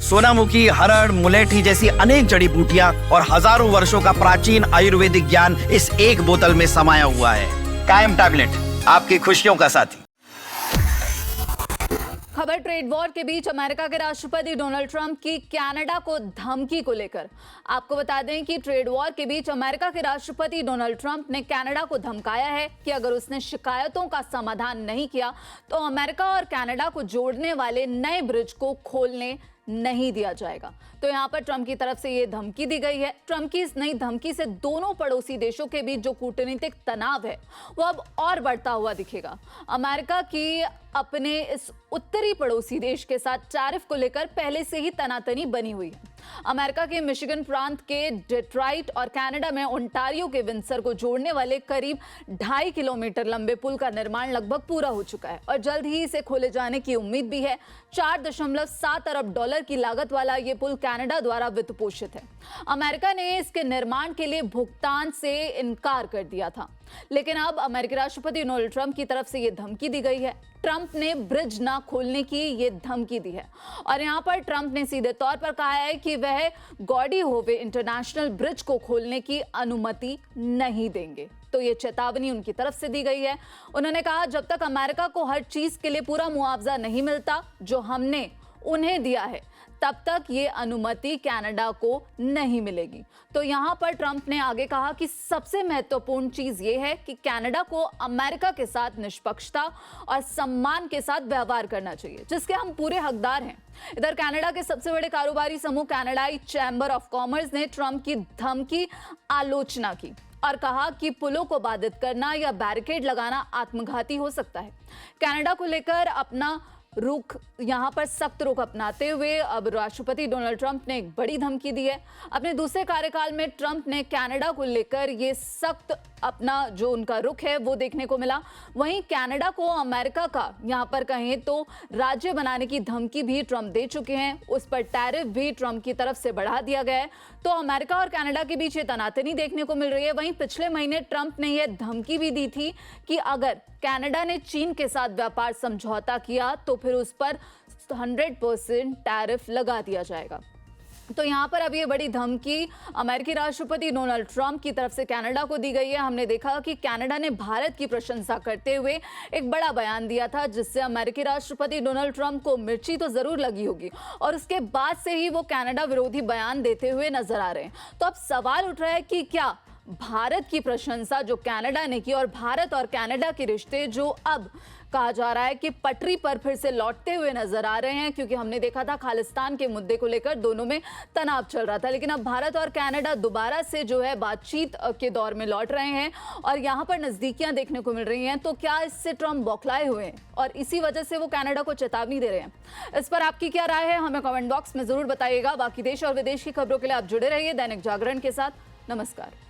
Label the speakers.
Speaker 1: सोनामुखी, हरड़, मुलेठी जैसी अनेक जड़ी बूटियां और हजारों वर्षों का प्राचीन आयुर्वेदिक ज्ञान इस एक बोतल में समाया हुआ है। कायम टैबलेट, आपकी खुशियों का साथी।
Speaker 2: खबर ट्रेड वॉर के बीच अमेरिका के राष्ट्रपति डोनाल्ड ट्रंप की कनाडा को धमकी को लेकर। आपको बता दें कि ट्रेड वॉर के बीच अमेरिका के राष्ट्रपति डोनाल्ड ट्रंप ने कनाडा को धमकाया है कि अगर उसने शिकायतों का समाधान नहीं किया तो अमेरिका और कनाडा को जोड़ने वाले नए ब्रिज को खोलने नहीं दिया जाएगा। तो यहां पर ट्रंप की तरफ से यह धमकी दी गई है। ट्रंप की इस नई धमकी से दोनों पड़ोसी देशों के बीच जो कूटनीतिक तनाव है वो अब और बढ़ता हुआ दिखेगा। अमेरिका की अपने इस उत्तरी पड़ोसी देश के साथ टैरिफ को लेकर पहले से ही तनातनी बनी हुई है। अमेरिका के मिशिगन प्रांत के डेट्रॉइट और कनाडा में ओंटारियो के विंसर को जोड़ने वाले करीब 2.5 किलोमीटर लंबे पुल का निर्माण लगभग पूरा हो चुका है और जल्द ही इसे खोले जाने की उम्मीद भी है। 4.7 अरब डॉलर की लागत वाला यह पुल कनाडा द्वारा वित्त पोषित है। अमेरिका ने इसके निर्माण के लिए भुगतान से इनकार कर दिया था, लेकिन अब अमेरिकी राष्ट्रपति डोनाल्ड ट्रंप की तरफ से यह धमकी दी गई है। ट्रंप ने ब्रिज ना खोलने की ये धमकी दी है और यहां पर ट्रंप ने सीधे तौर पर कहा है कि वह गॉडी होवे इंटरनेशनल ब्रिज को खोलने की अनुमति नहीं देंगे। तो ये चेतावनी उनकी तरफ से दी गई है। उन्होंने कहा, जब तक अमेरिका को हर चीज के लिए पूरा मुआवजा नहीं मिलता जो हमने उन्हें दिया है, तब तक ये अनुमति कनाडा को नहीं मिलेगी। तो यहां पर ट्रंप ने आगे कहा कि सबसे महत्वपूर्ण चीज ये है कि कनाडा को अमेरिका के साथ निष्पक्षता और सम्मान के साथ व्यवहार करना चाहिए, जिसके हम पूरे हकदार हैं। इधर कनाडा के सबसे बड़े कारोबारी समूह कनाडाई चैम्बर ऑफ कॉमर्स ने ट्रंप की धमकी आलोचना की और कहा कि पुलों को बाधित करना या बैरिकेड लगाना आत्मघाती हो सकता है। कनाडा को लेकर अपना रुख यहां पर सख्त रुख अपनाते हुए अब राष्ट्रपति डोनाल्ड ट्रंप ने एक बड़ी धमकी दी है। अपने दूसरे कार्यकाल में ट्रंप ने कनाडा को लेकर ये सख्त अपना जो उनका रुख है वो देखने को मिला। वहीं कनाडा को अमेरिका का यहां पर कहें तो राज्य बनाने की धमकी भी ट्रंप दे चुके हैं। उस पर टैरिफ भी ट्रंप की तरफ से बढ़ा दिया गया है। तो अमेरिका और कनाडा के बीच ये तनातनी देखने को मिल रही है। वहीं पिछले महीने ट्रंप ने यह धमकी भी दी थी कि अगर कनाडा ने चीन के साथ व्यापार समझौता किया तो फिर उस पर 100% टैरिफ लगा दिया जाएगा। तो यहां पर अब ये बड़ी धमकी अमेरिकी राष्ट्रपति डोनाल्ड ट्रंप की तरफ से कनाडा को दी गई है। हमने देखा कि कनाडा ने भारत की प्रशंसा करते हुए एक बड़ा बयान दिया था, जिससे अमेरिकी राष्ट्रपति डोनाल्ड ट्रंप को मिर्ची तो जरूर लगी होगी और उसके बाद से ही वो कनाडा विरोधी बयान देते हुए नजर आ रहे हैं। तो अब सवाल उठ रहा है कि क्या भारत की प्रशंसा जो कनाडा ने की और भारत और कनाडा के रिश्ते जो अब कहा जा रहा है कि पटरी पर फिर से लौटते हुए नजर आ रहे हैं, क्योंकि हमने देखा था खालिस्तान के मुद्दे को लेकर दोनों में तनाव चल रहा था, लेकिन अब भारत और कनाडा दोबारा से जो है बातचीत के दौर में लौट रहे हैं और यहां पर नजदीकियां देखने को मिल रही हैं। तो क्या इससे ट्रंप बौखलाए हुए हैं और इसी वजह से वो कनाडा को चेतावनी दे रहे हैं? इस पर आपकी क्या राय है, हमें कमेंट बॉक्स में जरूर बताइएगा। बाकी देश और विदेश की खबरों के लिए आप जुड़े रहिए दैनिक जागरण के साथ। नमस्कार।